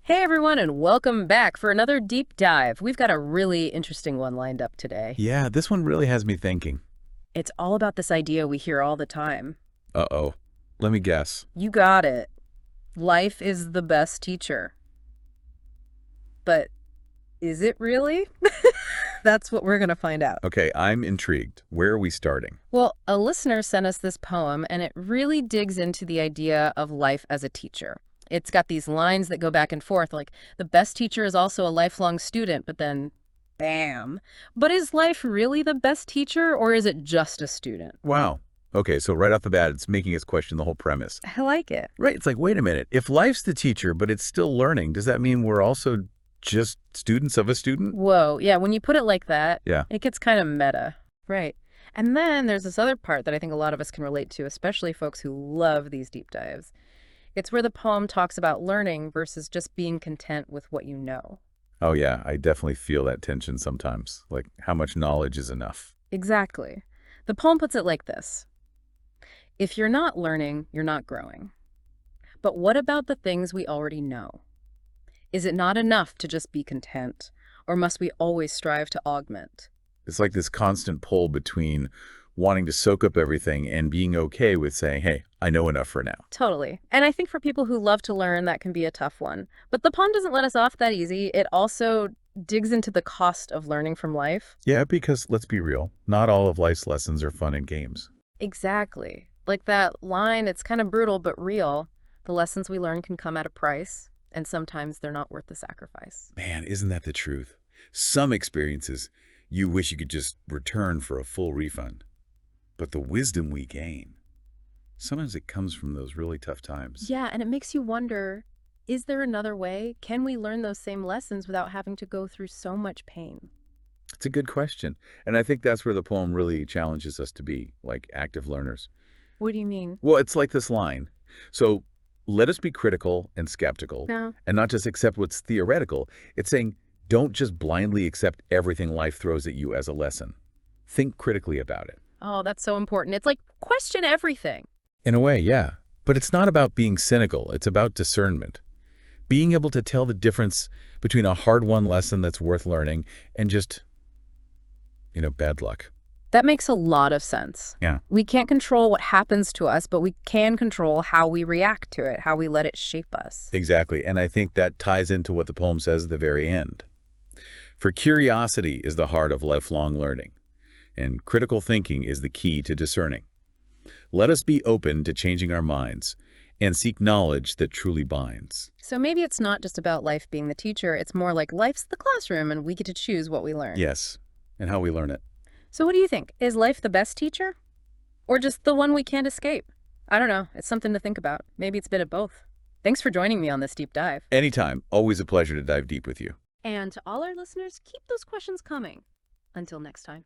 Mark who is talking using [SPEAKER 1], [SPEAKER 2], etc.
[SPEAKER 1] Hey everyone, and welcome back for another deep dive. We've got a really interesting one lined up today.
[SPEAKER 2] Yeah, this one really has me thinking.
[SPEAKER 1] It's all about this idea we hear all the time.
[SPEAKER 2] Uh-oh. Let me guess.
[SPEAKER 1] You got it. Life is the best teacher. But is it really? That's what we're going to find out.
[SPEAKER 2] Okay, I'm intrigued. Where are we starting?
[SPEAKER 1] Well, a listener sent us this poem, and it really digs into the idea of life as a teacher. It's got these lines that go back and forth, like, the best teacher is also a lifelong student, but then, bam. But is life really the best teacher, or is it just a student?
[SPEAKER 2] Wow. Okay, so right off the bat, it's making us question the whole premise.
[SPEAKER 1] I like it.
[SPEAKER 2] Right, it's like, wait a minute. If life's the teacher, but it's still learning, does that mean we're also just students of a student?
[SPEAKER 1] Whoa, yeah, when you put it like that,
[SPEAKER 2] Yeah.
[SPEAKER 1] it gets kind of meta. Right. And then there's this other part that I think a lot of us can relate to, especially folks who love these deep dives. It's where the poem talks about learning versus just being content with what you know.
[SPEAKER 2] Oh, yeah, I definitely feel that tension sometimes. Like, how much knowledge is enough?
[SPEAKER 1] Exactly. The poem puts it like this. If you're not learning, you're not growing. But what about the things we already know? Is it not enough to just be content, or must we always strive to augment?
[SPEAKER 2] It's like this constant pull between wanting to soak up everything and being okay with saying, hey, I know enough for now.
[SPEAKER 1] Totally. And I think for people who love to learn, that can be a tough one. But the poem doesn't let us off that easy. It also digs into the cost of learning from life.
[SPEAKER 2] Yeah, because let's be real, not all of life's lessons are fun and games.
[SPEAKER 1] Exactly. Like that line, it's kind of brutal but real. The lessons we learn can come at a price, and sometimes they're not worth the sacrifice.
[SPEAKER 2] Man, isn't that the truth? Some experiences you wish you could just return for a full refund. But the wisdom we gain, sometimes it comes from those really tough times.
[SPEAKER 1] Yeah, and it makes you wonder, is there another way? Can we learn those same lessons without having to go through so much pain?
[SPEAKER 2] It's a good question. And I think that's where the poem really challenges us to be, like active learners.
[SPEAKER 1] What do you mean?
[SPEAKER 2] Well, it's like this line. So let us be critical and skeptical
[SPEAKER 1] No.
[SPEAKER 2] and not just accept what's theoretical. It's saying don't just blindly accept everything life throws at you as a lesson. Think critically about it.
[SPEAKER 1] Oh, that's so important. It's like question everything.
[SPEAKER 2] In a way, yeah. But it's not about being cynical. It's about discernment. Being able to tell the difference between a hard-won lesson that's worth learning and just, bad luck.
[SPEAKER 1] That makes a lot of sense.
[SPEAKER 2] Yeah.
[SPEAKER 1] We can't control what happens to us, but we can control how we react to it, how we let it shape us.
[SPEAKER 2] Exactly. And I think that ties into what the poem says at the very end. For curiosity is the heart of lifelong learning, and critical thinking is the key to discerning. Let us be open to changing our minds and seek knowledge that truly binds.
[SPEAKER 1] So maybe it's not just about life being the teacher, it's more like life's the classroom and we get to choose what we learn.
[SPEAKER 2] Yes, and how we learn it.
[SPEAKER 1] So what do you think? Is life the best teacher? Or just the one we can't escape? I don't know. It's something to think about. Maybe it's a bit of both. Thanks for joining me on this deep dive.
[SPEAKER 2] Anytime. Always a pleasure to dive deep with you.
[SPEAKER 1] And to all our listeners, keep those questions coming. Until next time.